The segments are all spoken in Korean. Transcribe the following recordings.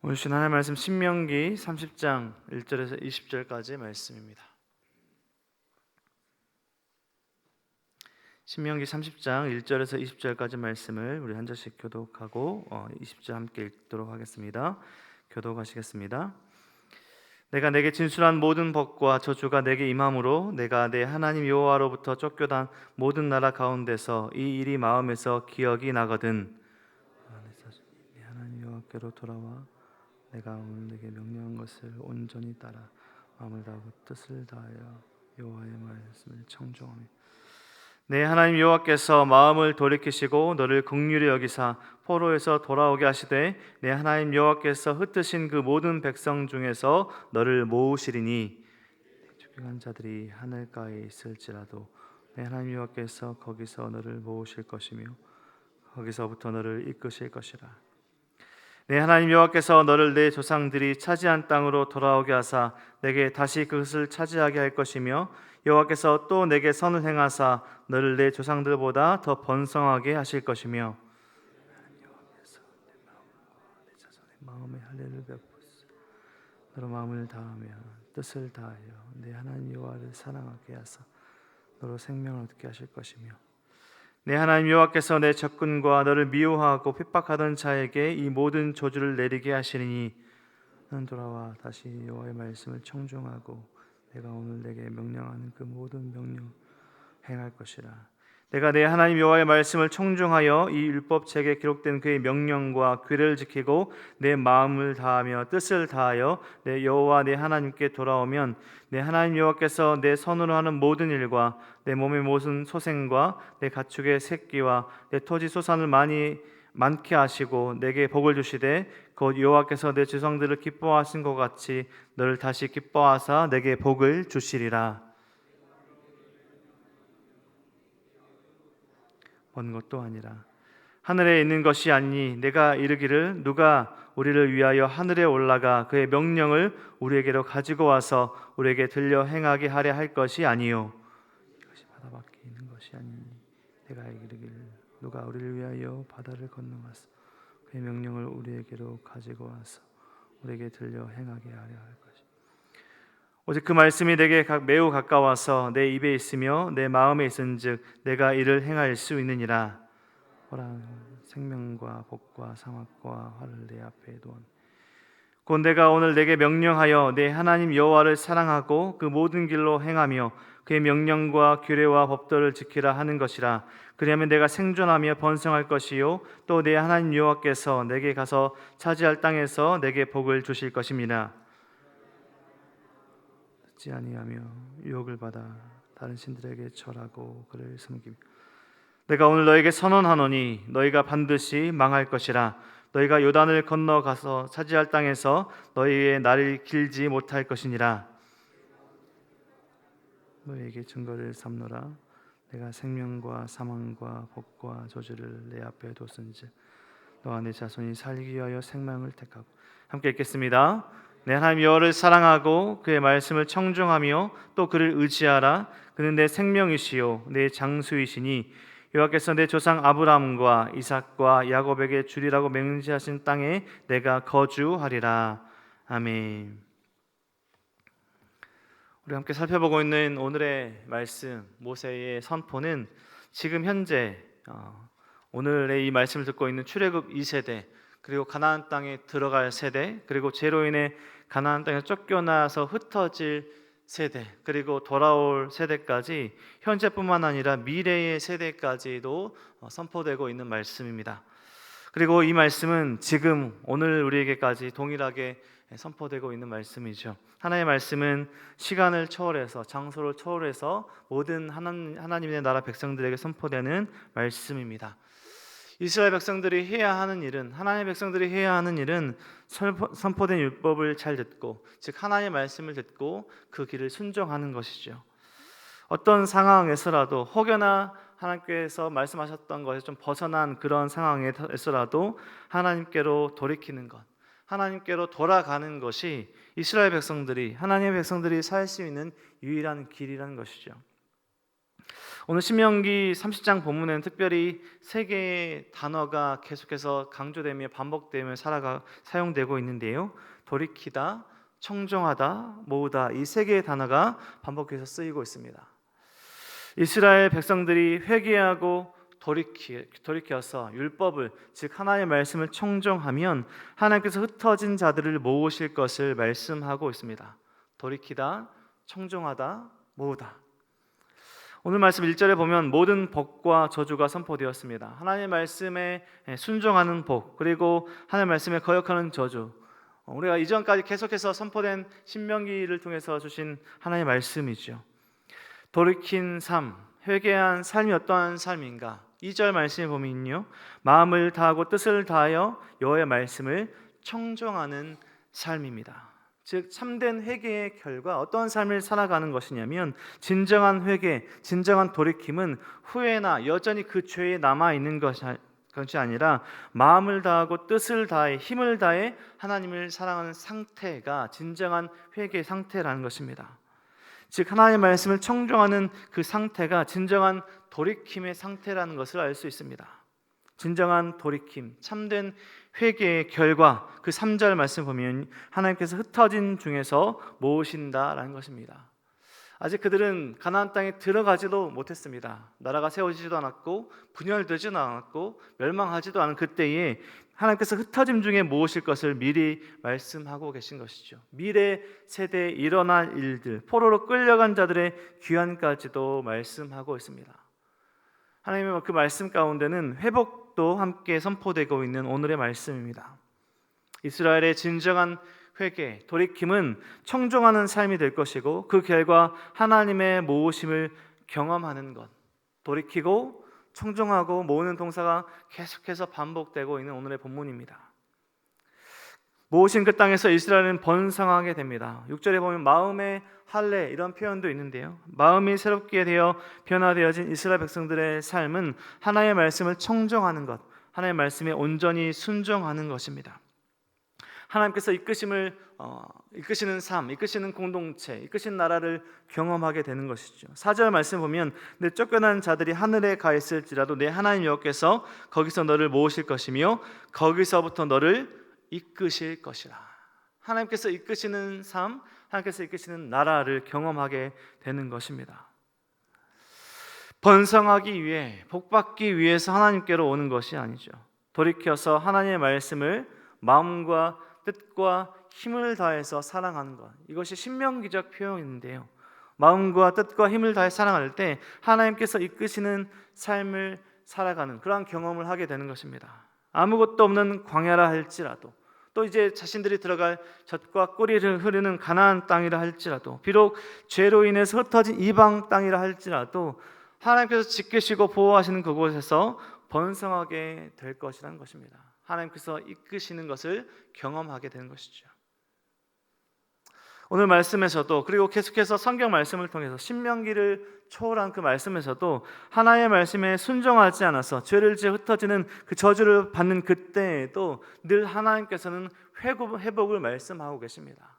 오늘 주신 하나님의 말씀 신명기 30장 1절에서 20절까지의 말씀입니다. 신명기 30장 1절에서 20절까지 말씀을 우리 한 절씩 교독하고 20절 함께 읽도록 하겠습니다. 교독하시겠습니다. 내가 내게 진술한 모든 법과 저주가 내게 임함으로 내가 내 하나님 여호와로부터 쫓겨난 모든 나라 가운데서 이 일이 마음에서 기억이 나거든 내 하나님 여호와께로 돌아와 내가 오늘 내게 명령한 것을 온전히 따라 마음을 다하고 뜻을 다하여 여호와의 말씀을 청종하며 내 하나님 여호와께서 마음을 돌이키시고 너를 긍휼히 여기사 포로에서 돌아오게 하시되 내 하나님 여호와께서 흩으신 그 모든 백성 중에서 너를 모으시리니 죽임한 자들이 하늘가에 있을지라도 내 하나님 여호와께서 거기서 너를 모으실 것이며 거기서부터 너를 이끄실 것이라. 내 하나님 여호와께서 너를 내 조상들이 차지한 땅으로 돌아오게 하사 내게 다시 그것을 차지하게 할 것이며 여호와께서 또 내게 선을 행하사 너를 내 조상들보다 더 번성하게 하실 것이며 여호와께서 내 마음과 내 자손의 마음에 할례를 베푸사 너로 마음을 다하며 뜻을 다하여 내 하나님 여호와를 사랑하게 하사 너로 생명을 얻게 하실 것이며 내 하나님 여호와께서 내 적군과 너를 미워하고 핍박하던 자에게 이 모든 저주를 내리게 하시리니 너는 돌아와 다시 여호와의 말씀을 청종하고 내가 오늘 내게 명령하는 그 모든 명령 행할 것이라. 내가 내 하나님 여호와의 말씀을 청종하여 이 율법책에 기록된 그의 명령과 규례를 지키고 내 마음을 다하며 뜻을 다하여 내 여호와 내 하나님께 돌아오면 내 하나님 여호와께서 내 손으로 하는 모든 일과 내 몸의 모든 소생과 내 가축의 새끼와 내 토지 소산을 많게 하시고 내게 복을 주시되 곧 여호와께서 내 조상들을 기뻐하신 것 같이 너를 다시 기뻐하사 내게 복을 주시리라. 먼 것도 아니라 하늘에 있는 것이 아니니 내가 이르기를 누가 우리를 위하여 하늘에 올라가 그의 명령을 우리에게로 가지고 와서 우리에게 들려 행하게 하려 할 것이 아니요 이것이 바다 밖에 있는 것이 아니니 내가 이르기를 누가 우리를 위하여 바다를 건너가서 그의 명령을 우리에게로 가지고 와서 우리에게 들려 행하게 하려 할 것이 오직 그 말씀이 내게 매우 가까워서 내 입에 있으며 내 마음에 있은즉 내가 이를 행할 수 있느니라. 보라 생명과 복과 사막과 활을 내 앞에 두었네. 곧 내가 오늘 내게 명령하여 내 하나님 여호와를 사랑하고 그 모든 길로 행하며 그의 명령과 규례와 법도를 지키라 하는 것이라. 그리하면 내가 생존하며 번성할 것이요 또 내 하나님 여호와께서 내게 가서 차지할 땅에서 내게 복을 주실 것임이라. 듣지 아니하며 유혹을 받아 다른 신들에게 절하고 그를 섬기며 내가 오늘 너에게 선언하노니 너희가 반드시 망할 것이라. 너희가 요단을 건너가서 차지할 땅에서 너희의 날이 길지 못할 것이니라. 너희에게 증거를 삼노라. 내가 생명과 사망과 복과 저주를 내 앞에 뒀은즉 너와 내 자손이 살기 위하여 생명을 택하고 함께 읽겠습니다. 내 하나님 여호와를 사랑하고 그의 말씀을 청종하며 또 그를 의지하라. 그는 내 생명이시요 내 장수이시니 여호와께서 내 조상 아브라함과 이삭과 야곱에게 주리라고 맹세하신 땅에 내가 거주하리라. 아멘. 우리 함께 살펴보고 있는 오늘의 말씀 모세의 선포는 지금 현재 오늘의 이 말씀을 듣고 있는 출애굽 2세대 그리고 가나안 땅에 들어갈 세대 그리고 죄로 인해 가나안 땅에 쫓겨나서 흩어질 세대 그리고 돌아올 세대까지 현재뿐만 아니라 미래의 세대까지도 선포되고 있는 말씀입니다. 그리고 이 말씀은 지금 오늘 우리에게까지 동일하게 선포되고 있는 말씀이죠. 하나님의 말씀은 시간을 초월해서 장소를 초월해서 모든 하나님의 나라 백성들에게 선포되는 말씀입니다. 이스라엘 백성들이 해야 하는 일은 하나님의 백성들이 해야 하는 일은 선포된 율법을 잘 듣고 즉 하나님의 말씀을 듣고 그 길을 순종하는 것이죠. 어떤 상황에서라도 혹여나 하나님께서 말씀하셨던 것에 좀 벗어난 그런 상황에서라도 하나님께로 돌이키는 것, 하나님께로 돌아가는 것이 이스라엘 백성들이 하나님의 백성들이 살 수 있는 유일한 길이라는 것이죠. 오늘 신명기 30장 본문에는 특별히 세 개의 단어가 계속해서 강조되며 반복되며 사용되고 있는데요. 돌이키다, 청정하다, 모으다, 이 세 개의 단어가 반복해서 쓰이고 있습니다. 이스라엘 백성들이 회개하고 돌이켜서 율법을, 즉 하나님의 말씀을 청정하면 하나님께서 흩어진 자들을 모으실 것을 말씀하고 있습니다. 돌이키다, 청정하다, 모으다. 오늘 말씀 1절에 보면 모든 복과 저주가 선포되었습니다. 하나님의 말씀에 순종하는 복, 그리고 하나님의 말씀에 거역하는 저주. 우리가 이전까지 계속해서 선포된 신명기를 통해서 주신 하나님의 말씀이죠. 돌이킨 삶, 회개한 삶이 어떠한 삶인가? 2절 말씀에 보면요, 마음을 다하고 뜻을 다하여 여호와의 말씀을 청정하는 삶입니다. 즉 참된 회개의 결과 어떤 삶을 살아가는 것이냐면, 진정한 회개, 진정한 돌이킴은 후회나 여전히 그 죄에 남아있는 것이 아니라 마음을 다하고 뜻을 다해 힘을 다해 하나님을 사랑하는 상태가 진정한 회개의 상태라는 것입니다. 즉 하나님의 말씀을 청정하는 그 상태가 진정한 돌이킴의 상태라는 것을 알 수 있습니다. 진정한 돌이킴, 참된 회개의 결과, 그 3절 말씀 보면 하나님께서 흩어진 중에서 모으신다라는 것입니다. 아직 그들은 가나안 땅에 들어가지도 못했습니다. 나라가 세워지지도 않았고 분열되지도 않았고 멸망하지도 않은 그때에 하나님께서 흩어짐 중에 모으실 것을 미리 말씀하고 계신 것이죠. 미래 세대에 일어날 일들, 포로로 끌려간 자들의 귀환까지도 말씀하고 있습니다. 하나님의 그 말씀 가운데는 회복도 함께 선포되고 있는 오늘의 말씀입니다. 이스라엘의 진정한 회개, 돌이킴은 청정하는 삶이 될 것이고 그 결과 하나님의 모으심을 경험하는 것, 돌이키고 청정하고 모으는 동사가 계속해서 반복되고 있는 오늘의 본문입니다. 모으신 그 땅에서 이스라엘은 번성하게 됩니다. 6절에 보면 마음의 할례, 이런 표현도 있는데요, 마음이 새롭게 되어 변화되어진 이스라엘 백성들의 삶은 하나님의 말씀을 청정하는 것, 하나님의 말씀에 온전히 순종하는 것입니다. 하나님께서 이끄시는 삶, 이끄시는 공동체, 이끄신 나라를 경험하게 되는 것이죠. 4절 말씀 보면 내 쫓겨난 자들이 하늘에 가 있을지라도 내 하나님 여호와께서 거기서 너를 모으실 것이며 거기서부터 너를 이끄실 것이라. 하나님께서 이끄시는 삶, 하나님께서 이끄시는 나라를 경험하게 되는 것입니다. 번성하기 위해, 복받기 위해서 하나님께로 오는 것이 아니죠. 돌이켜서 하나님의 말씀을 마음과 뜻과 힘을 다해서 사랑하는 것, 이것이 신명기적 표현인데요, 마음과 뜻과 힘을 다해 사랑할 때 하나님께서 이끄시는 삶을 살아가는 그러한 경험을 하게 되는 것입니다. 아무것도 없는 광야라 할지라도, 또 이제 자신들이 들어갈 젖과 꿀이 흐르는 가나안 땅이라 할지라도, 비록 죄로 인해서 흩어진 이방 땅이라 할지라도 하나님께서 지키시고 보호하시는 그곳에서 번성하게 될 것이라는 것입니다. 하나님께서 이끄시는 것을 경험하게 되는 것이죠. 오늘 말씀에서도, 그리고 계속해서 성경 말씀을 통해서 신명기를 초월한 그 말씀에서도 하나님의 말씀에 순종하지 않아서 죄를 지어 흩어지는 그 저주를 받는 그때에도 늘 하나님께서는 회복을 말씀하고 계십니다.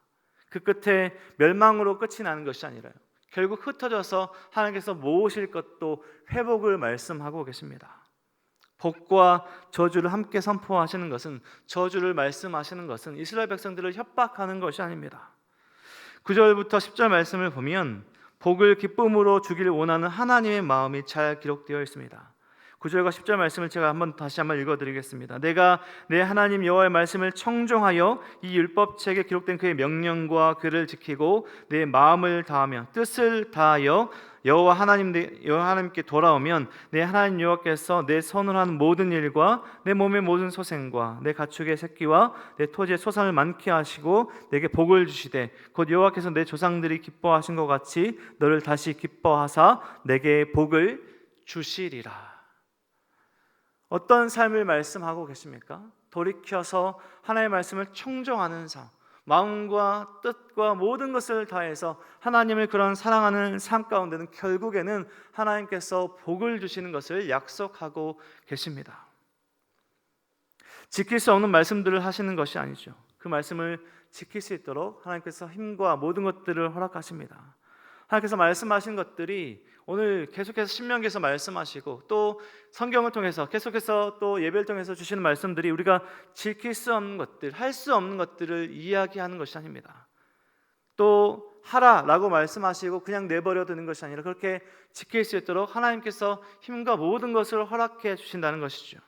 그 끝에 멸망으로 끝이 나는 것이 아니라요, 결국 흩어져서 하나님께서 모으실 것도 회복을 말씀하고 계십니다. 복과 저주를 함께 선포하시는 것은, 저주를 말씀하시는 것은 이스라엘 백성들을 협박하는 것이 아닙니다. 9절부터 10절 말씀을 보면 복을 기쁨으로 주기를 원하는 하나님의 마음이 잘 기록되어 있습니다. 9절과 10절 말씀을 제가 다시 한번 읽어드리겠습니다. 내가 내 하나님 여호와의 말씀을 청종하여 이 율법책에 기록된 그의 명령과 그를 지키고 내 마음을 다하며 뜻을 다하여 여호와 하나님께 돌아오면 내 하나님 여호와께서 내 손으로 하는 모든 일과 내 몸의 모든 소생과 내 가축의 새끼와 내 토지의 소산을 많게 하시고 내게 복을 주시되 곧 여호와께서 내 조상들이 기뻐하신 것 같이 너를 다시 기뻐하사 내게 복을 주시리라. 어떤 삶을 말씀하고 계십니까? 돌이켜서 하나님의 말씀을 청정하는 삶, 마음과 뜻과 모든 것을 다해서 하나님을 그런 사랑하는 삶 가운데는 결국에는 하나님께서 복을 주시는 것을 약속하고 계십니다. 지킬 수 없는 말씀들을 하시는 것이 아니죠. 그 말씀을 지킬 수 있도록 하나님께서 힘과 모든 것들을 허락하십니다. 하나님께서 말씀하신 것들이 오늘 계속해서 신명기에서 말씀하시고 또 성경을 통해서 계속해서 또 예배를 통해서 주시는 말씀들이 우리가 지킬 수 없는 것들, 할 수 없는 것들을 이야기하는 것이 아닙니다. 또 하라라고 말씀하시고 그냥 내버려 두는 것이 아니라 그렇게 지킬 수 있도록 하나님께서 힘과 모든 것을 허락해 주신다는 것이죠.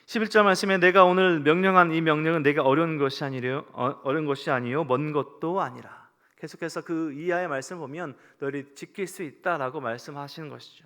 11절 말씀에 내가 오늘 명령한 이 명령은 내가 어려운 것이 아니요 먼 것도 아니라. 계속해서 그 이하의 말씀을 보면 너희 지킬 수 있다라고 말씀하시는 것이죠.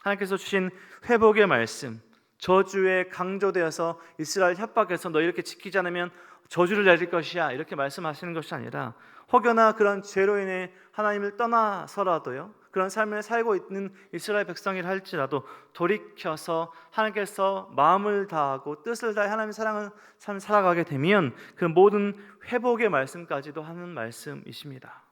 하나님께서 주신 회복의 말씀, 저주에 강조되어서 이스라엘 협박해서 너 이렇게 지키지 않으면 저주를 내릴 것이야 이렇게 말씀하시는 것이 아니라 혹여나 그런 죄로 인해 하나님을 떠나서라도요, 그런 삶을 살고 있는 이스라엘 백성이라 할지라도 돌이켜서 하나님께서 마음을 다하고 뜻을 다해 하나님의 사랑하는 삶을 살아가게 되면 그 모든 회복의 말씀까지도 하는 말씀이십니다.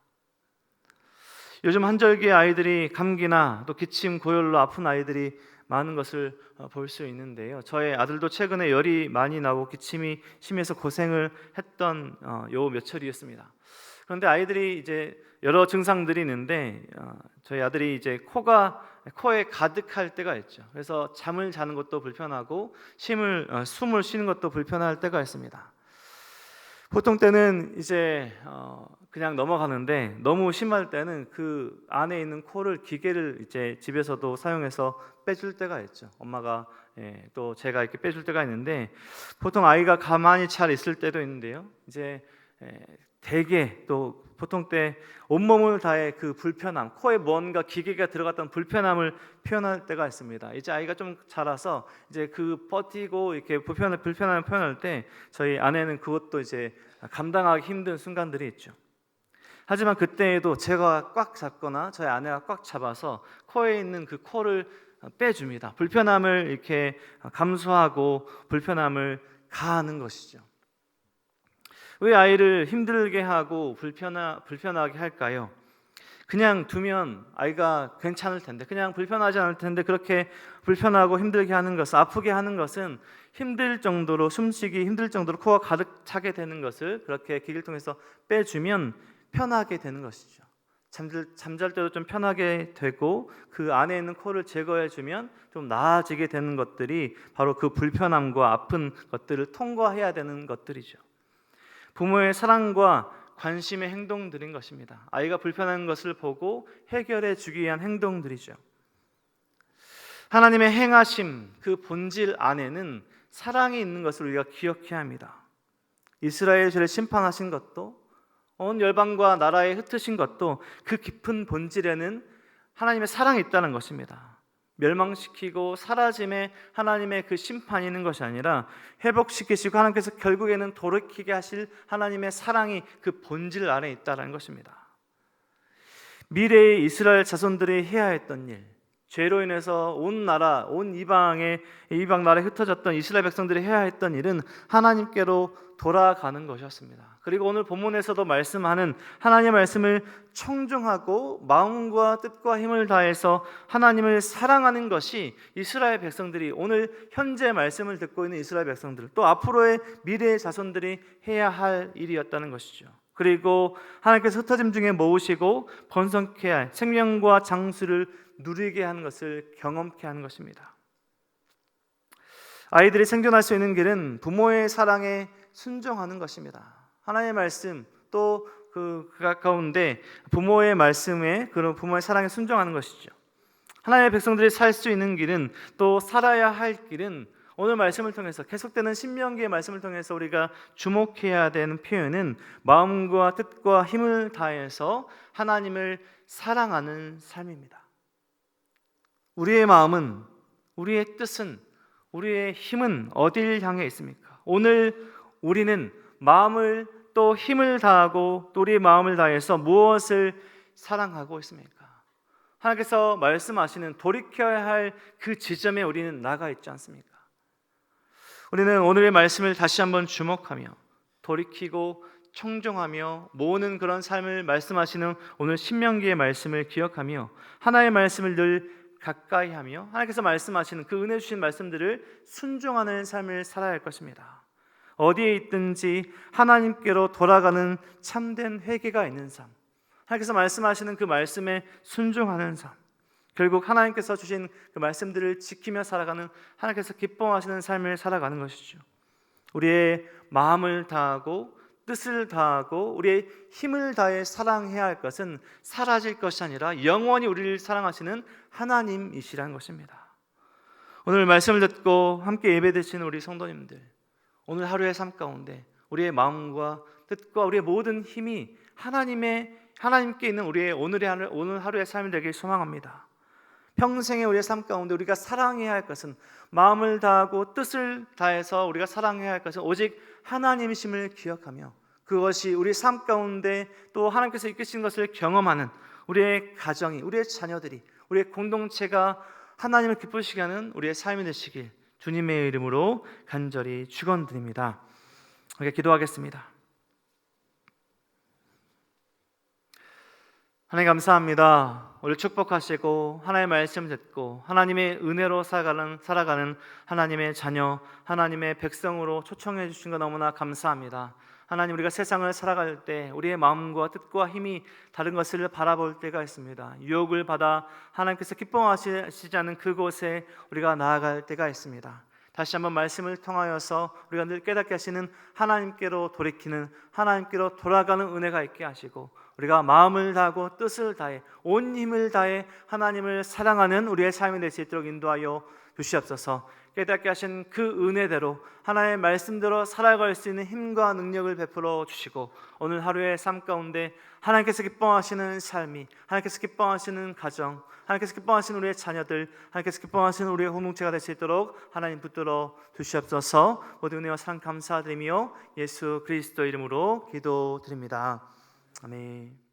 요즘 한절기에 아이들이 감기나 또 기침, 고열로 아픈 아이들이 많은 것을 볼 수 있는데요. 저의 아들도 최근에 열이 많이 나고 기침이 심해서 고생을 했던 요 며칠이었습니다. 그런데 아이들이 이제 여러 증상들이 있는데 저희 아들이 이제 코에 가득할 때가 있죠. 그래서 잠을 자는 것도 불편하고 숨을 쉬는 것도 불편할 때가 있습니다. 보통 때는 이제 그냥 넘어가는데 너무 심할 때는 그 안에 있는 코를 기계를 이제 집에서도 사용해서 빼줄 때가 있죠. 엄마가 또 제가 이렇게 빼줄 때가 있는데 보통 아이가 가만히 잘 있을 때도 있는데요. 이제 대개 또 보통 때 온몸을 다해 그 불편함, 코에 뭔가 기계가 들어갔던 불편함을 표현할 때가 있습니다. 이제 아이가 좀 자라서 이제 그 버티고 이렇게 불편함을 표현할 때 저희 아내는 그것도 이제 감당하기 힘든 순간들이 있죠. 하지만 그때에도 제가 꽉 잡거나 저희 아내가 꽉 잡아서 코에 있는 그 코를 빼줍니다. 불편함을 이렇게 감수하고 불편함을 가하는 것이죠. 왜 아이를 힘들게 하고 불편하게 할까요? 그냥 두면 아이가 괜찮을 텐데, 그냥 불편하지 않을 텐데 그렇게 불편하고 힘들게 하는 것은, 아프게 하는 것은 힘들 정도로 숨쉬기 힘들 정도로 코가 가득 차게 되는 것을 그렇게 기계를 통해서 빼주면 편하게 되는 것이죠. 잠잘 때도 좀 편하게 되고 그 안에 있는 코를 제거해주면 좀 나아지게 되는 것들이 바로 그 불편함과 아픈 것들을 통과해야 되는 것들이죠. 부모의 사랑과 관심의 행동들인 것입니다. 아이가 불편한 것을 보고 해결해 주기 위한 행동들이죠. 하나님의 행하심, 그 본질 안에는 사랑이 있는 것을 우리가 기억해야 합니다. 이스라엘 죄를 심판하신 것도 온 열방과 나라에 흩으신 것도 그 깊은 본질에는 하나님의 사랑이 있다는 것입니다. 멸망시키고 사라짐에 하나님의 그 심판이 있는 것이 아니라 회복시키시고 하나님께서 결국에는 돌이키게 하실 하나님의 사랑이 그 본질 안에 있다는 것입니다. 미래의 이스라엘 자손들이 해야 했던 일, 죄로 인해서 온 이방 나라에 흩어졌던 이스라엘 백성들이 해야 했던 일은 하나님께로 돌아가는 것이었습니다. 그리고 오늘 본문에서도 말씀하는 하나님의 말씀을 청종하고 마음과 뜻과 힘을 다해서 하나님을 사랑하는 것이 이스라엘 백성들이, 오늘 현재 말씀을 듣고 있는 이스라엘 백성들, 또 앞으로의 미래의 자손들이 해야 할 일이었다는 것이죠. 그리고 하나님께서 흩어짐 중에 모으시고 번성케 할 생명과 장수를 누리게 하는 것을 경험케 하는 것입니다. 아이들이 생존할 수 있는 길은 부모의 사랑에 순종하는 것입니다. 하나님의 말씀, 또 그 가까운데 부모의 말씀에, 그런 부모의 사랑에 순종하는 것이죠. 하나님의 백성들이 살 수 있는 길은, 또 살아야 할 길은, 오늘 말씀을 통해서 계속되는 신명기의 말씀을 통해서 우리가 주목해야 되는 표현은 마음과 뜻과 힘을 다해서 하나님을 사랑하는 삶입니다. 우리의 마음은, 우리의 뜻은, 우리의 힘은 어디를 향해 있습니까? 오늘 우리는 마음을 또 힘을 다하고 또 우리의 마음을 다해서 무엇을 사랑하고 있습니까? 하나님께서 말씀하시는 돌이켜야 할 그 지점에 우리는 나가 있지 않습니까? 우리는 오늘의 말씀을 다시 한번 주목하며 돌이키고 청종하며 모으는 그런 삶을 말씀하시는 오늘 신명기의 말씀을 기억하며 하나의 말씀을 늘 가까이 하며 하나님께서 말씀하시는 그 은혜 주신 말씀들을 순종하는 삶을 살아야 할 것입니다. 어디에 있든지 하나님께로 돌아가는 참된 회개가 있는 삶, 하나님께서 말씀하시는 그 말씀에 순종하는 삶, 결국 하나님께서 주신 그 말씀들을 지키며 살아가는, 하나님께서 기뻐하시는 삶을 살아가는 것이죠. 우리의 마음을 다하고 뜻을 다하고 우리의 힘을 다해 사랑해야 할 것은 사라질 것이 아니라 영원히 우리를 사랑하시는 하나님이시라는 것입니다. 오늘 말씀을 듣고 함께 예배드리는 우리 성도님들, 오늘 하루의 삶 가운데 우리의 마음과 뜻과 우리의 모든 힘이 하나님께 있는 우리의 오늘 하루의 삶이 되길 소망합니다. 평생의 우리의 삶 가운데 우리가 사랑해야 할 것은, 마음을 다하고 뜻을 다해서 우리가 사랑해야 할 것은 오직 하나님이심을 기억하며, 그것이 우리 삶 가운데 또 하나님께서 이끄신 것을 경험하는 우리의 가정이, 우리의 자녀들이, 우리의 공동체가 하나님을 기쁘시게 하는 우리의 삶이 되시길 주님의 이름으로 간절히 축원드립니다. 우리가 기도하겠습니다. 하나님 감사합니다. 우리 축복하시고 하나님의 말씀 듣고 하나님의 은혜로 살아가는 하나님의 자녀, 하나님의 백성으로 초청해 주신 것 너무나 감사합니다. 하나님, 우리가 세상을 살아갈 때 우리의 마음과 뜻과 힘이 다른 것을 바라볼 때가 있습니다. 유혹을 받아 하나님께서 기뻐하시지 않는 그곳에 우리가 나아갈 때가 있습니다. 다시 한번 말씀을 통하여서 우리가 늘 깨닫게 하시는 하나님께로 돌이키는, 하나님께로 돌아가는 은혜가 있게 하시고, 우리가 마음을 다하고 뜻을 다해 온 힘을 다해 하나님을 사랑하는 우리의 삶이 될 수 있도록 인도하여 주시옵소서. 깨닫게 하신 그 은혜대로 하나님의 말씀대로 살아갈 수 있는 힘과 능력을 베풀어 주시고, 오늘 하루의 삶 가운데 하나님께서 기뻐하시는 삶이, 하나님께서 기뻐하시는 가정, 하나님께서 기뻐하시는 우리의 자녀들, 하나님께서 기뻐하시는 우리의 공동체가 될 수 있도록 하나님 붙들어 주시옵소서. 모든 은혜와 사랑 감사드리며 예수 그리스도 이름으로 기도드립니다. 아멘.